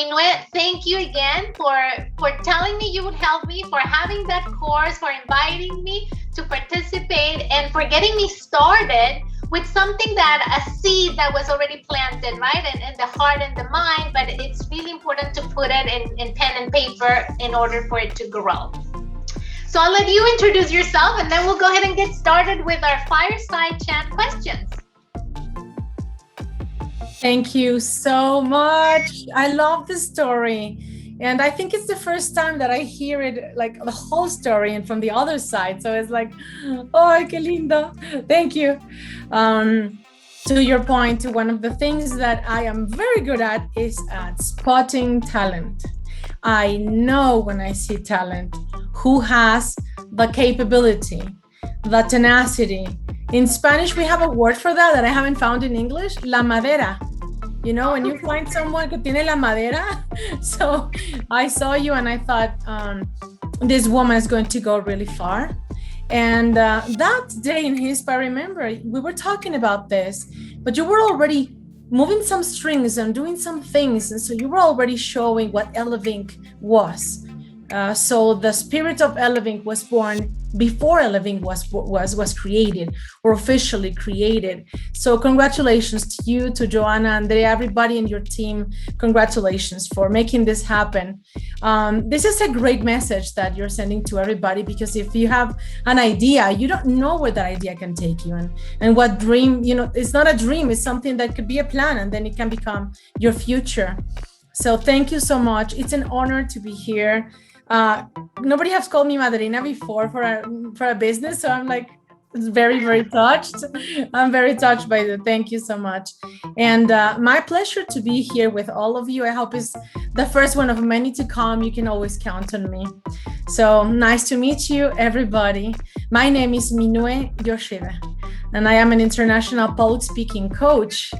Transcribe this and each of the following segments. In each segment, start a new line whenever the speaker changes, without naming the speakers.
Minue, thank you again for telling me you would help me, for having that course, for inviting me to participate, and for getting me started with something that a seed that was already planted, right? In the heart and the mind, but it's really important to put it in pen and paper in order for it to grow. So I'll let you introduce yourself, and then we'll go ahead and get started with our fireside chat questions.
Thank you so much. I love this story. And I think it's the first time that I hear it, like the whole story and from the other side. So it's like, oh, qué lindo. Thank you. To your point, one of the things that I am very good at is at spotting talent. I know when I see talent who has the capability, the tenacity. In Spanish, we have a word for that I haven't found in English, la madera. You know, when you find someone que tiene la madera. So I saw you and I thought, this woman is going to go really far. And that day in HISP, I remember we were talking about this, but you were already moving some strings and doing some things. And so you were already showing what Elevink was. So the spirit of Elevink was born before Elevink was created or officially created. So congratulations to you, to Joanna, Andrea, everybody in your team. Congratulations for making this happen. This is a great message that you're sending to everybody, because if you have an idea, you don't know where that idea can take you, and what dream, you know, it's not a dream, it's something that could be a plan, and then it can become your future. So thank you so much. It's an honor to be here. Nobody has called me madrina before for a business, so I'm like very, very touched. I'm very touched by it. Thank you so much. And my pleasure to be here with all of you. I hope it's the first one of many to come. You can always count on me. So nice to meet you, everybody. My name is Minue Yoshida, and I am an international public speaking coach.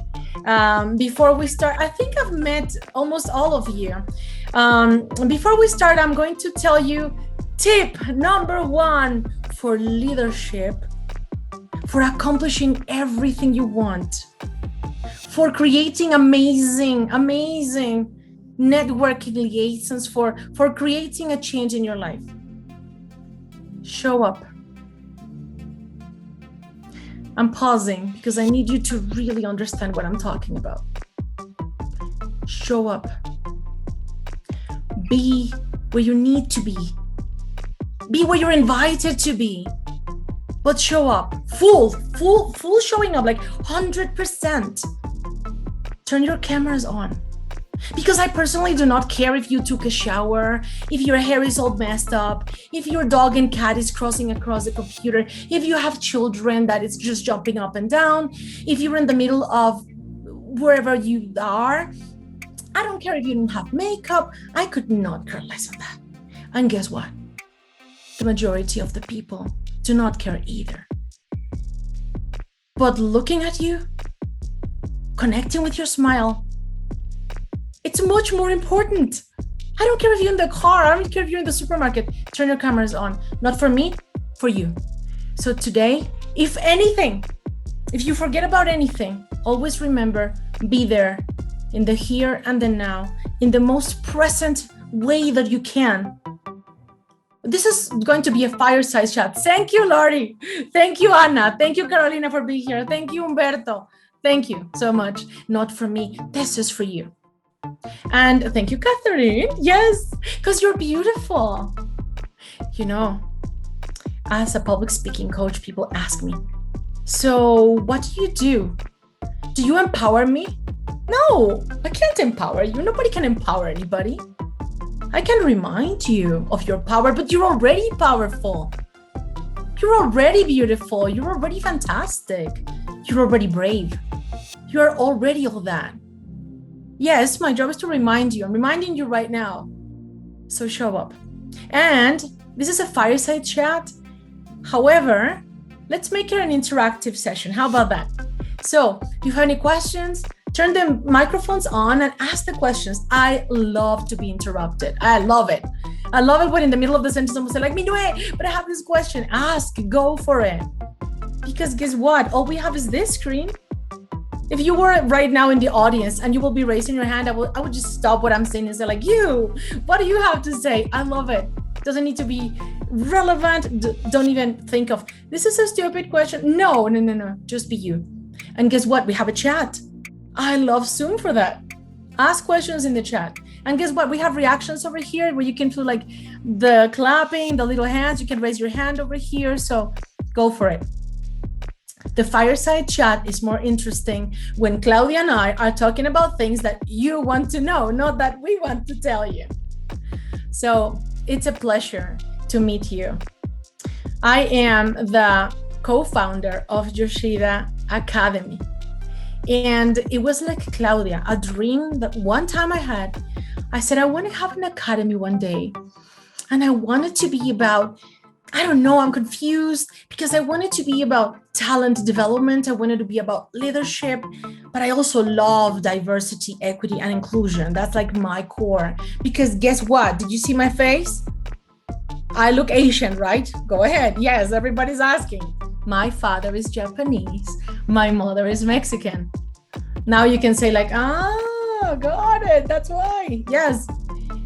Before we start, I think I've met almost all of you. Before we start, I'm going to tell you tip number 1 for leadership, for accomplishing everything you want, for creating amazing networking liaisons, for creating a change in your life. Show up. I'm pausing because I need you to really understand what I'm talking about. Show up. Be where you need to be. Be where you're invited to be. But show up. Full showing up, like 100%. Turn your cameras on. Because I personally do not care if you took a shower, if your hair is all messed up, if your dog and cat is crossing across the computer, if you have children that is just jumping up and down, if you're in the middle of wherever you are. I don't care if you don't have makeup. I could not care less on that. And guess what? The majority of the people do not care either. But looking at you, connecting with your smile, it's much more important. I don't care if you're in the car. I don't care if you're in the supermarket. Turn your cameras on. Not for me, for you. So today, if anything, if you forget about anything, always remember, be there in the here and the now, in the most present way that you can. This is going to be a fireside chat. Thank you, Lori. Thank you, Anna. Thank you, Carolina, for being here. Thank you, Humberto. Thank you so much. Not for me. This is for you. And thank you, Catherine. Yes, because you're beautiful. You know, as a public speaking coach, people ask me, so what do you do? Do you empower me? No, I can't empower you. Nobody can empower anybody. I can remind you of your power, but you're already powerful. You're already beautiful. You're already fantastic. You're already brave. You're already all that. Yes, my job is to remind you. I'm reminding you right now. So show up. And this is a fireside chat. However, let's make it an interactive session. How about that? So if you have any questions, turn the microphones on and ask the questions. I love to be interrupted. I love it. I love it when in the middle of the sentence someone says like, Minue, but I have this question. Ask, go for it. Because guess what? All we have is this screen. if you were right now in the audience and you will be raising your hand, I would just stop what I'm saying and say like, you, what do you have to say? I love it. Doesn't need to be relevant. Don't even think of, this is a stupid question. No, just be you. And guess what? We have a chat. I love Zoom for that. Ask questions in the chat. And guess what? We have reactions over here where you can feel like the clapping, the little hands. You can raise your hand over here. So go for it. The fireside chat is more interesting when Claudia and I are talking about things that you want to know, not that we want to tell you. So it's a pleasure to meet you. I am the co-founder of Yoshida Academy. And it was like Claudia, a dream that one time I had. I said, I want to have an academy one day. And I want it to be about, I don't know, I'm confused because I want it to be about talent development. I want it to be about leadership, but I also love diversity, equity, and inclusion. That's like my core. Because guess what? Did you see my face? I look Asian, right? Go ahead. Yes, everybody's asking. My father is Japanese. My mother is Mexican. Now you can say like, got it. That's why. Yes.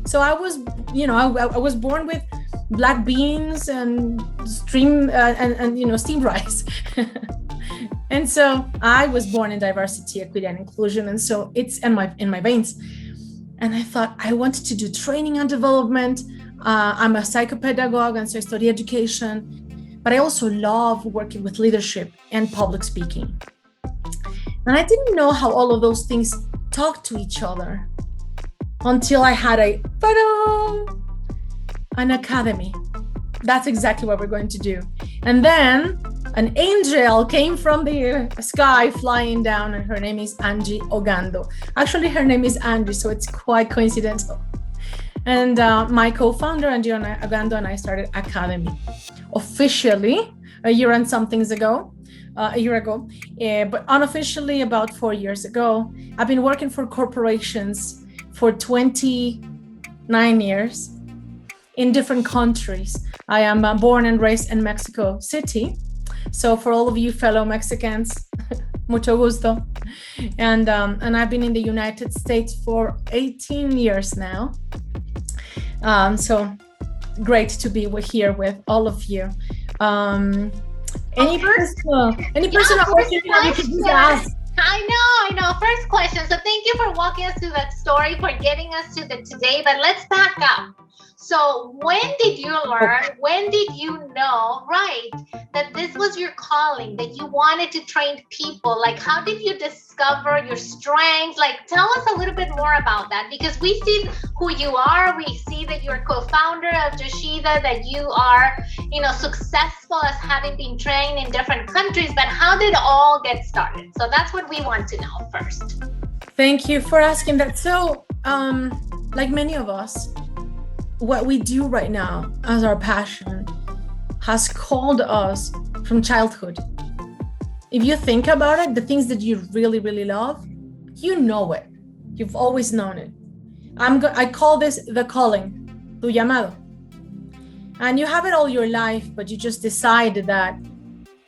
So I was, I was born with black beans and steamed rice. And so I was born in diversity, equity, and inclusion. And so it's in my veins. And I thought I wanted to do training and development. I'm a psychopedagogue, and so I study education, but I also love working with leadership and public speaking. And I didn't know how all of those things talk to each other until I had an academy. That's exactly what we're going to do. And then an angel came from the sky flying down, and her name is Angie Ogando. Actually, her name is Angie, so it's quite coincidental. And my co-founder, Angie Ogando, and I started Academy officially a year ago, but unofficially about 4 years ago. I've been working for corporations for 29 years in different countries. I am born and raised in Mexico City. So for all of you fellow Mexicans, mucho gusto. And I've been in the United States for 18 years now. So great to be here with all of you. Any personal question you could just ask?
I know. First question. So thank you for walking us through that story, for getting us to the today, but let's back up. So when did you learn, when did you know, right, that this was your calling, that you wanted to train people? Like, how did you discover your strengths? Like, tell us a little bit more about that, because we see who you are. We see that you're co-founder of Yoshida, that you are, successful as having been trained in different countries, but how did it all get started? So that's what we want to know first.
Thank you for asking that. So, like many of us, what we do right now as our passion has called us from childhood. If you think about it, the things that you really, really love, you know it. You've always known it. I call this the calling, tu llamado. And you have it all your life, but you just decide that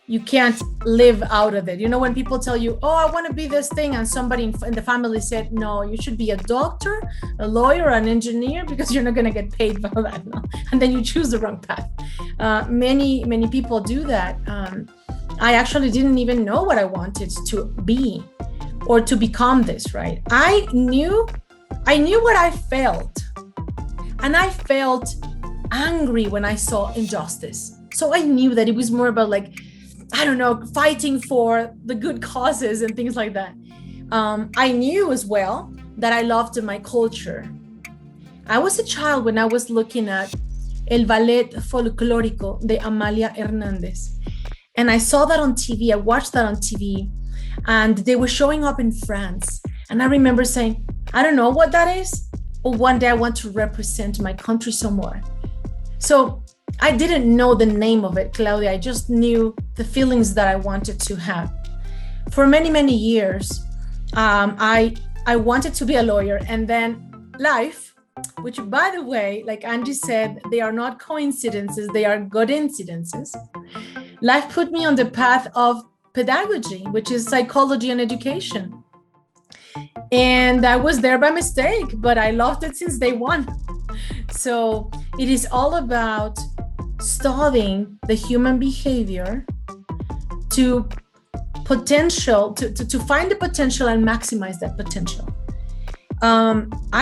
you can't live out of it. When people tell you, oh, I want to be this thing, and somebody in the family said, no, you should be a doctor, a lawyer, an engineer, because you're not going to get paid for that. No? And then you choose the wrong path. Many people do that. I actually didn't even know what I wanted to be or to become this, right? I knew what I felt. And I felt angry when I saw injustice. So I knew that it was more about fighting for the good causes and things like that. I knew as well that I loved my culture. I was a child when I was looking at El Ballet Folclórico de Amalia Hernández. And I saw that on TV. I watched that on TV. And they were showing up in France. And I remember saying, I don't know what that is, but one day I want to represent my country somewhere. So I didn't know the name of it, Claudia. I just knew the feelings that I wanted to have. For many, many years, I wanted to be a lawyer. And then life, which by the way, like Angie said, they are not coincidences, they are good incidences. Life put me on the path of pedagogy, which is psychology and education. And I was there by mistake, but I loved it since day one. So it is all about studying the human behavior to find the potential and maximize that potential.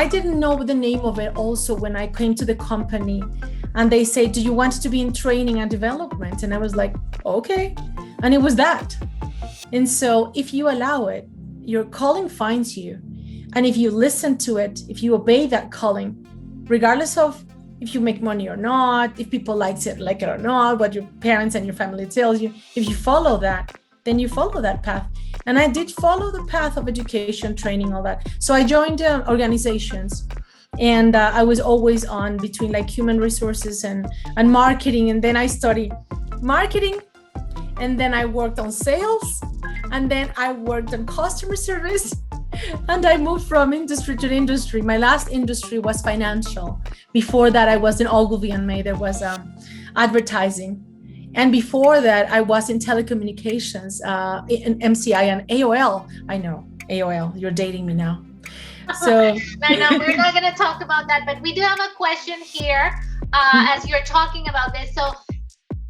I didn't know the name of it also when I came to the company and they say, do you want to be in training and development? And I was like, okay. And it was that. And so if you allow it, your calling finds you. And if you listen to it, if you obey that calling, regardless of if you make money or not, if people like it or not, what your parents and your family tells you, if you follow that, then you follow that path. And I did follow the path of education, training, all that. So I joined organizations, and I was always on between like human resources and marketing. And then I studied marketing, and then I worked on sales, and then I worked on customer service, and I moved from industry to industry. My last industry was financial. Before that, I was in Ogilvy and May. There was advertising. And before that, I was in telecommunications, in MCI and AOL. I know, AOL, you're dating me now. So
no, we're not going to talk about that, but we do have a question here as you're talking about this. So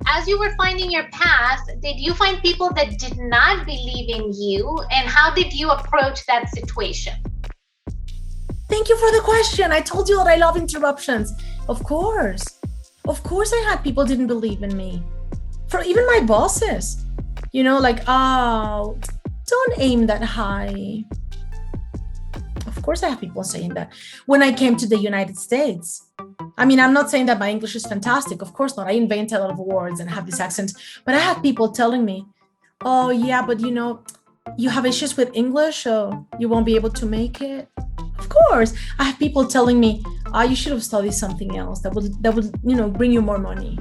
as you were finding your path, did you find people that did not believe in you? And how did you approach that situation?
Thank you for the question. I told you that I love interruptions. Of course I had people didn't believe in me. For even my bosses, like, oh, don't aim that high. Of course I have people saying that. When I came to the United States, I mean, I'm not saying that my English is fantastic. Of course not. I invent a lot of words and have this accent. But I had people telling me, oh, yeah, but you have issues with English, so you won't be able to make it. Of course. I have people telling me, oh, you should have studied something else that would bring you more money.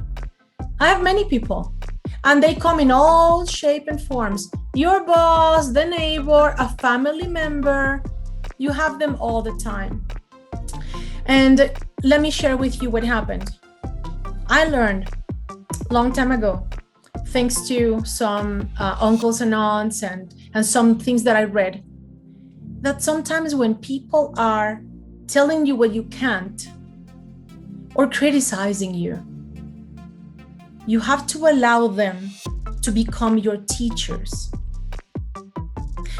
I have many people, and they come in all shape and forms. Your boss, the neighbor, a family member, you have them all the time. And let me share with you what happened. I learned a long time ago, thanks to some uncles and aunts and some things that I read, that sometimes when people are telling you what you can't or criticizing you, you have to allow them to become your teachers.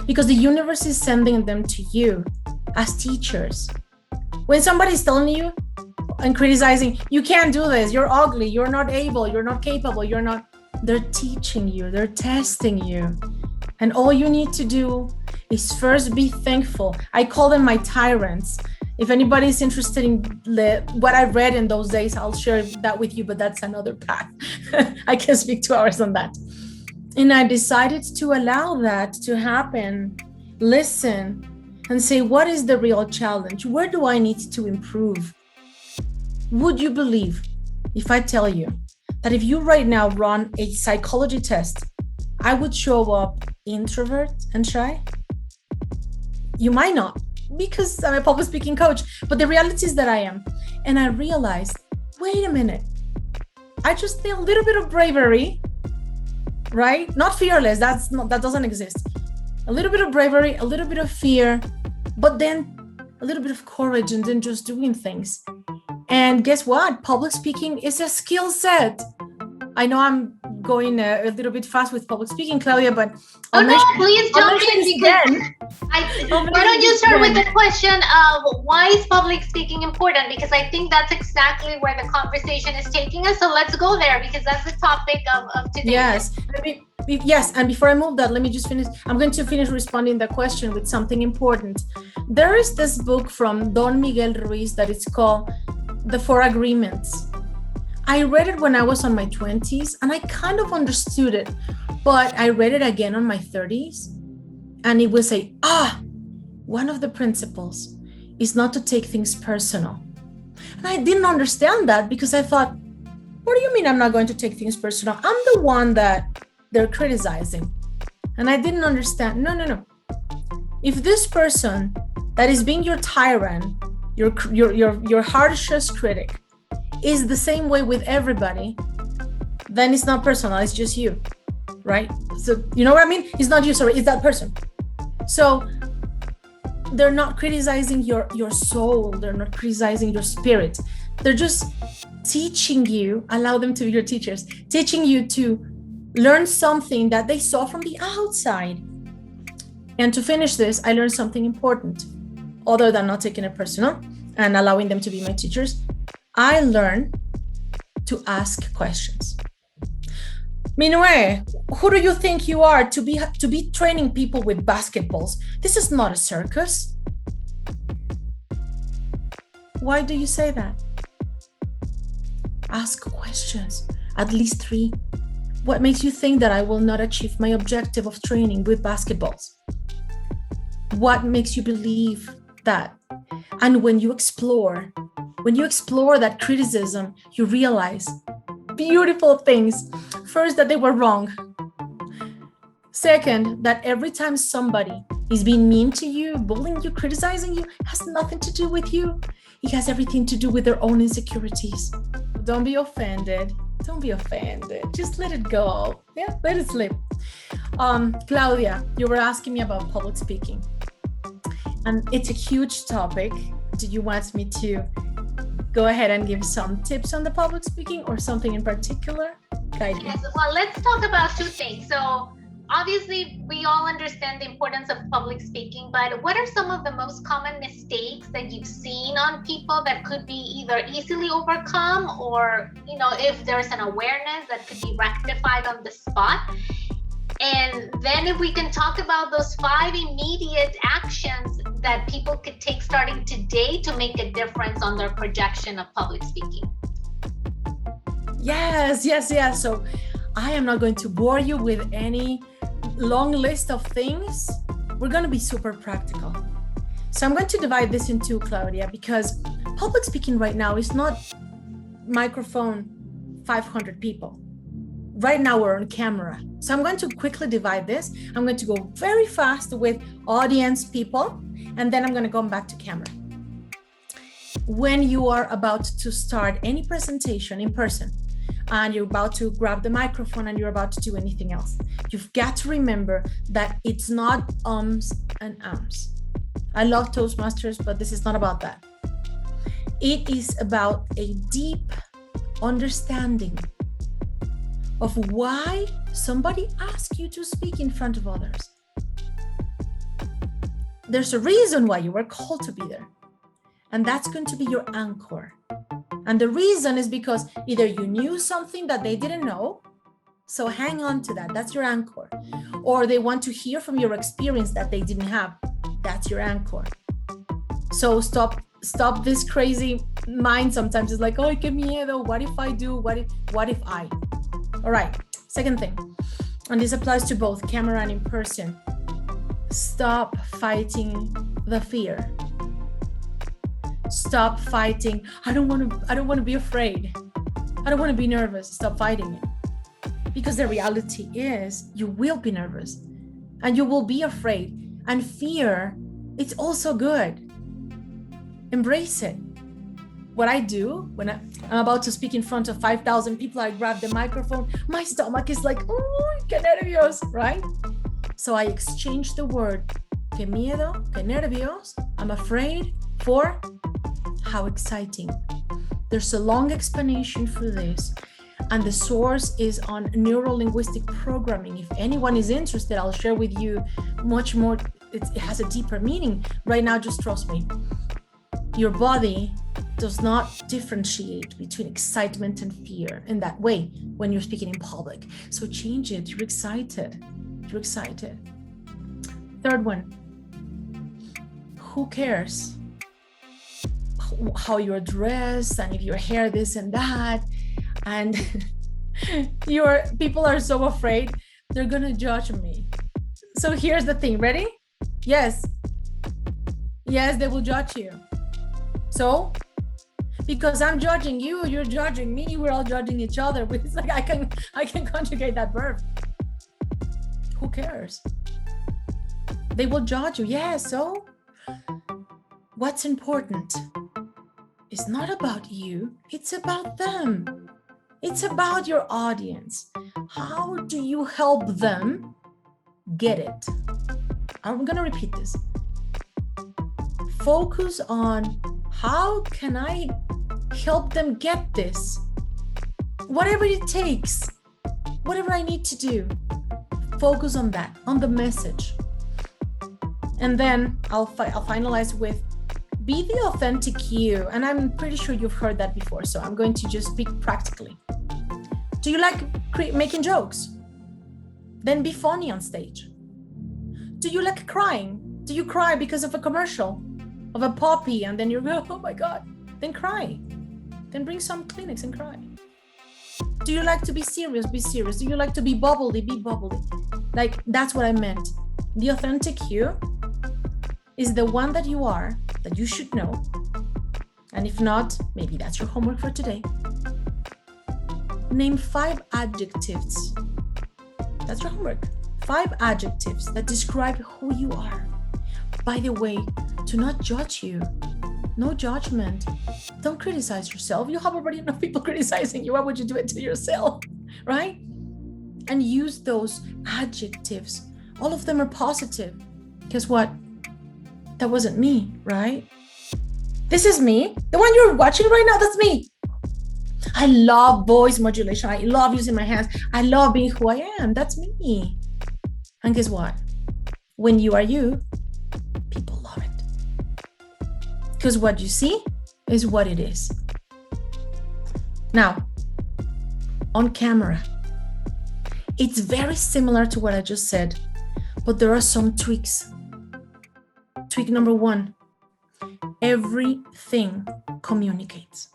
Because the universe is sending them to you as teachers. When somebody's telling you and criticizing, you can't do this, you're ugly, you're not able, you're not capable, they're teaching you, they're testing you. And all you need to do is first be thankful. I call them my tyrants. If anybody's interested in what I read in those days, I'll share that with you, but that's another path. I can speak 2 hours on that. And I decided to allow that to happen, listen, and say, what is the real challenge? Where do I need to improve? Would you believe if I tell you that if you right now run a psychology test, I would show up introvert and shy? You might not, because I'm a public speaking coach, but the reality is that I am. And I realized, wait a minute, I just need a little bit of bravery, right? Not fearless, that doesn't exist. A little bit of bravery, a little bit of fear, but then a little bit of courage, and then just doing things. And guess what? Public speaking is a skill set. I know I'm going a little bit fast with public speaking, Claudia, but
please jump in, because why don't you start with the question of why is public speaking important? Because I think that's exactly where the conversation is taking us. So let's go there, because that's the topic of today.
Yes, and before I move that, let me just finish. I'm going to finish responding the question with something important. There is this book from Don Miguel Ruiz that it's called The 4 Agreements. I read it when I was on my 20s and I kind of understood it, but I read it again on my 30s, and it would say, one of the principles is not to take things personal. And I didn't understand that, because I thought, what do you mean I'm not going to take things personal? I'm the one that they're criticizing. And I didn't understand. No. If this person that is being your tyrant, your harshest critic, is the same way with everybody, then it's not personal, it's just you. right? So you know what I mean? It's not you, sorry, it's that person. So they're not criticizing your soul, they're not criticizing your spirit. They're just teaching you, allow them to be your teachers, teaching you to learn something that they saw from the outside. And to finish this, I learned something important, other than not taking it personal and allowing them to be my teachers. I learned to ask questions. Minue, who do you think you are to be training people with basketballs? This is not a circus. Why do you say that? Ask questions, at least 3. What makes you think that I will not achieve my objective of training with basketballs? What makes you believe that? And when you explore that criticism, you realize beautiful things. First, that they were wrong. Second, that every time somebody is being mean to you, bullying you, criticizing you, has nothing to do with you. It has everything to do with their own insecurities. Don't be offended. Don't be offended. Just let it go. Yeah, let it slip. Claudia, you were asking me about public speaking. And it's a huge topic. Do you want me to go ahead and give some tips on the public speaking or something in particular? Guide me.
Yes, well, let's talk about 2 things. So obviously we all understand the importance of public speaking, but what are some of the most common mistakes that you've seen on people that could be either easily overcome, or, you know, if there's an awareness that could be rectified on the spot? And then if we can talk about those 5 immediate actions that people could take starting today to make a difference on their projection of public speaking.
Yes. So I am not going to bore you with any long list of things. We're going to be super practical. So I'm going to divide this in 2, Claudia, because public speaking right now is not microphone 500 people. Right now we're on camera. So I'm going to quickly divide this. I'm going to go very fast with audience people, and then I'm going to go back to camera. When you are about to start any presentation in person, and you're about to grab the microphone and you're about to do anything else, you've got to remember that it's not ums and ahs. I love Toastmasters, but this is not about that. It is about a deep understanding of why somebody asked you to speak in front of others. There's a reason why you were called to be there, and that's going to be your anchor. And the reason is because either you knew something that they didn't know, so hang on to that, that's your anchor, or they want to hear from your experience that they didn't have, that's your anchor. So stop this crazy mind. Sometimes it's like, oh, qué miedo, what if I do, what if I? All right, second thing, and this applies to both camera and in person. Stop fighting the fear. Stop fighting. I don't want to be afraid. I don't want to be nervous. Stop fighting it. Because the reality is you will be nervous and you will be afraid. And fear, it's also good. Embrace it. What I do when I'm about to speak in front of 5,000 people, I grab the microphone. My stomach is like, oh, qué nervios, right? So I exchange the word qué miedo, qué nervios, I'm afraid, for how exciting. There's a long explanation for this, and the source is on neuro-linguistic programming. If anyone is interested, I'll share with you much more. It has a deeper meaning. Right now, just trust me. Your body does not differentiate between excitement and fear in that way when you're speaking in public. So change it. You're excited. You're excited. Third one. Who cares how you're dressed and if your hair this and that? And your people are so afraid they're gonna judge me. So here's the thing. Ready? Yes, they will judge you. So because I'm judging you, you're judging me, we're all judging each other. It's like I can conjugate that verb. Who cares? They will judge you. Yeah, so what's important is not about you, it's about them. It's about your audience. How do you help them get it? I'm going to repeat this. Focus on how can I help them get this? Whatever it takes, whatever I need to do, focus on that, on the message. And then I'll finalize with be the authentic you. And I'm pretty sure you've heard that before, so I'm going to just speak practically. Do you like making jokes? Then be funny on stage. Do you like crying? Do you cry because of a commercial of a puppy and then you go, oh my God, then cry. Then bring some Kleenex and cry. Do you like to be serious? Be serious. Do you like to be bubbly? Be bubbly. Like, that's what I meant. The authentic you is the one that you are, that you should know. And if not, maybe that's your homework for today. Name 5 adjectives. That's your homework. 5 adjectives that describe who you are. By the way, do not judge you. No judgment. Don't criticize yourself. You have already enough people criticizing you. Why would you do it to yourself, right? And use those adjectives. All of them are positive. Guess what? That wasn't me, right? This is me. The one you're watching right now, that's me. I love voice modulation. I love using my hands. I love being who I am. That's me. And guess what? When you are you, people love it. Because what you see is what it is. Now, on camera, it's very similar to what I just said, but there are some tweaks. Tweak number 1, everything communicates.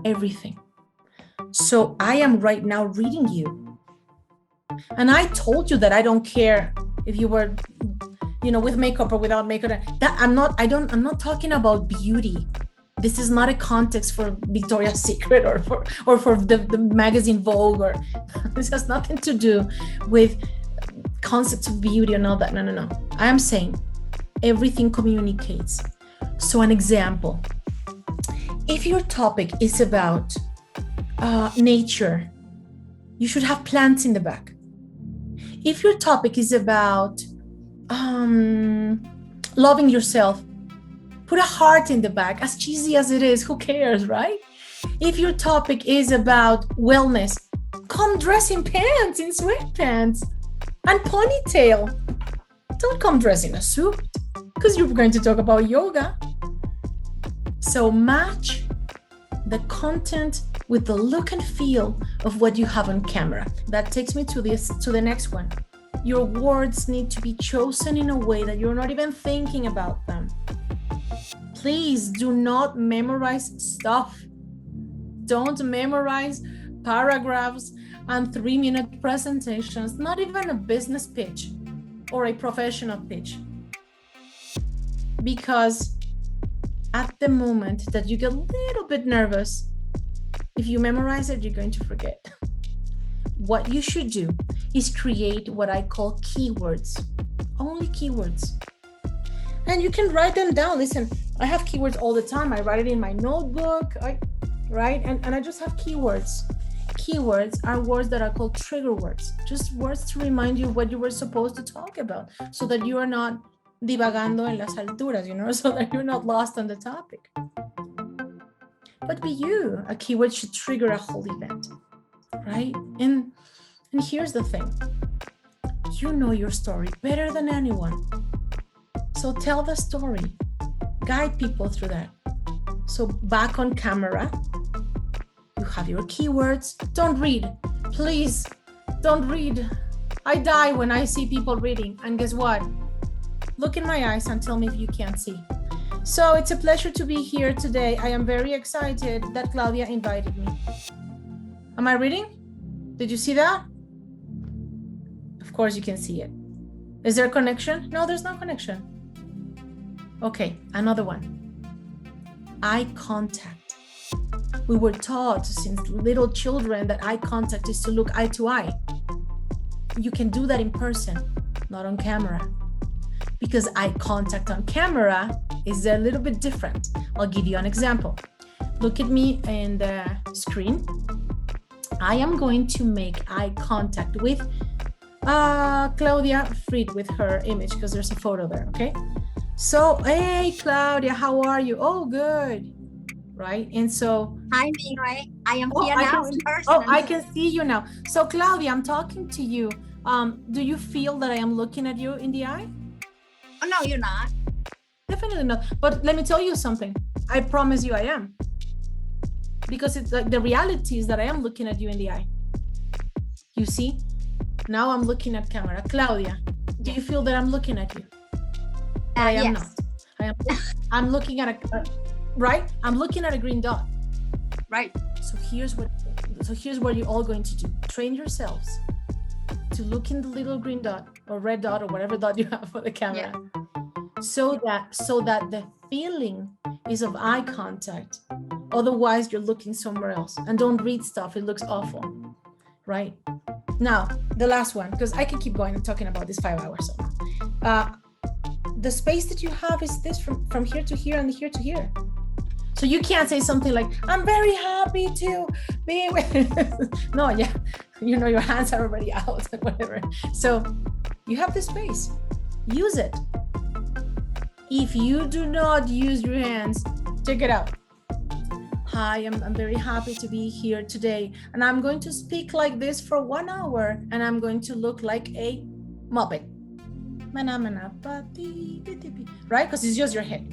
Everything. So I am right now reading you. And I told you that I don't care if you were, with makeup or without makeup. I'm not talking about beauty. This is not a context for Victoria's Secret or for the magazine Vogue, or this has nothing to do with concepts of beauty and all that. No. I am saying everything communicates. So an example, if your topic is about nature, you should have plants in the back. If your topic is about loving yourself, put a heart in the back. As cheesy as it is, who cares, right? If your topic is about wellness, come dress in pants, in sweatpants and ponytail. Don't come dress in a suit because you're going to talk about yoga. So match the content with the look and feel of what you have on camera. That takes me to the next one. Your words need to be chosen in a way that you're not even thinking about them. Please do not memorize stuff. Don't memorize paragraphs and 3-minute presentations, not even a business pitch or a professional pitch. Because at the moment that you get a little bit nervous, if you memorize it, you're going to forget. What you should do is create what I call keywords, only keywords. And you can write them down. Listen, I have keywords all the time. I write it in my notebook, right? And I just have keywords. Keywords are words that are called trigger words, just words to remind you what you were supposed to talk about so that you are not divagando en las alturas, so that you're not lost on the topic. But be you. A keyword should trigger a whole event, right? And here's the thing. You know your story better than anyone. So tell the story. Guide people through that. So back on camera, you have your keywords. Don't read. Please, don't read. I die when I see people reading. And guess what? Look in my eyes and tell me if you can't see. So it's a pleasure to be here today. I am very excited that Claudia invited me. Am I reading? Did you see that? Of course you can see it. Is there a connection? No, there's no connection. Okay, another one. Eye contact. We were taught since little children that eye contact is to look eye to eye. You can do that in person, not on camera. Because eye contact on camera is a little bit different. I'll give you an example. look at me in the screen. I am going to make eye contact with Claudia Fried with her image because there's a photo there, okay? So, hey, Claudia, how are you? Oh, good, right? And so...
Hi, Minue. I am here now in person.
Oh, I can see you now. So, Claudia, I'm talking to you. Do you feel that I am looking at you in the eye?
Oh, no, you're not.
Definitely not. But let me tell you something. I promise you I am. Because it's like the reality is that I am looking at you in the eye. You see? Now I'm looking at camera. Claudia, do you feel that I'm looking at you? I am
yes.
not. I'm looking at right? I'm looking at a green dot.
Right.
So here's what you're all going to do. Train yourselves to look in the little green dot or red dot or whatever dot you have for the camera. Yeah. So that the feeling is of eye contact. Otherwise, you're looking somewhere else. And don't read stuff. It looks awful. Right? Now, the last one, because I can keep going and talking about this 5 hours. The space that you have is this from here to here and here to here. So you can't say something like, I'm very happy to be with... No, yeah, you know, your hands are already out and whatever. So you have the space. Use it. If you do not use your hands, check it out. Hi, I'm very happy to be here today. And I'm going to speak like this for 1 hour. And I'm going to look like a Muppet. Right? Because it's just your head.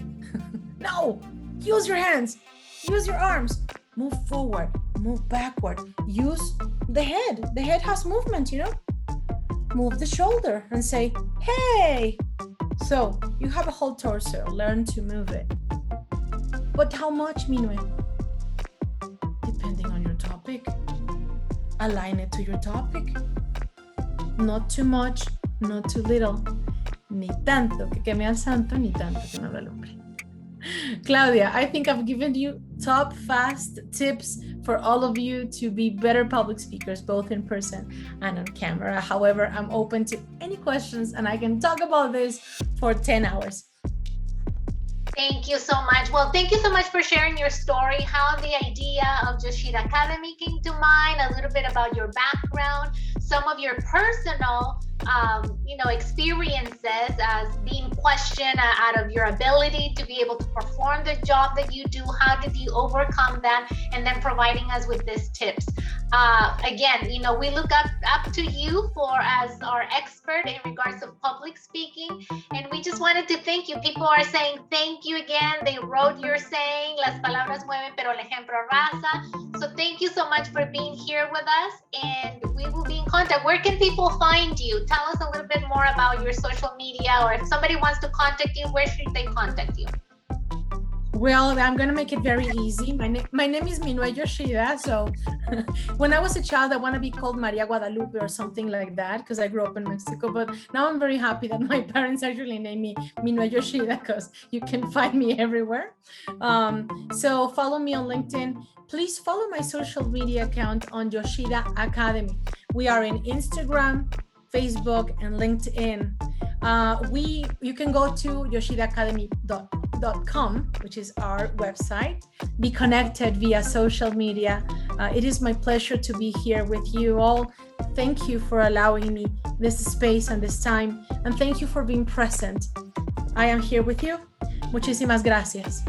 No, use your hands. Use your arms. Move forward. Move backward. Use the head. The head has movement, you know? Move the shoulder and say, hey. So you have a whole torso. Learn to move it. But how much, Minue? Depending on your topic. Align it to your topic. Not too much, not too little. Ni tanto que queme al santo, ni tanto que no habla el hombre. Claudia, I think I've given you top fast tips for all of you to be better public speakers, both in person and on camera. However, I'm open to any questions and I can talk about this for 10 hours.
Thank you so much. Well, thank you so much for sharing your story, how the idea of Yoshida Academy came to mind, a little bit about your background, some of your personal experiences as being questioned out of your ability to be able to perform the job that you do. How did you overcome that? And then providing us with these tips. Again, we look up to you as our expert in regards to public speaking. And we just wanted to thank you. People are saying thank you again. They wrote your saying, las palabras mueven, pero el ejemplo arrasa. So thank you so much for being here with us. And we will be in contact. Where can people find you? Tell us a little bit more about your social media, or if somebody wants to contact you, where should they contact you?
Well, I'm going to make it very easy. My name is Minue Yoshida. So when I was a child, I want to be called Maria Guadalupe or something like that because I grew up in Mexico. But now I'm very happy that my parents actually named me Minue Yoshida because you can find me everywhere. So follow me on LinkedIn. Please follow my social media account on Yoshida Academy. We are in Instagram, Facebook, and LinkedIn. You can go to yoshidaacademy.com, which is our website. Be connected via social media. It is my pleasure to be here with you all. Thank you for allowing me this space and this time, and thank you for being present. I am here with you. Muchísimas gracias.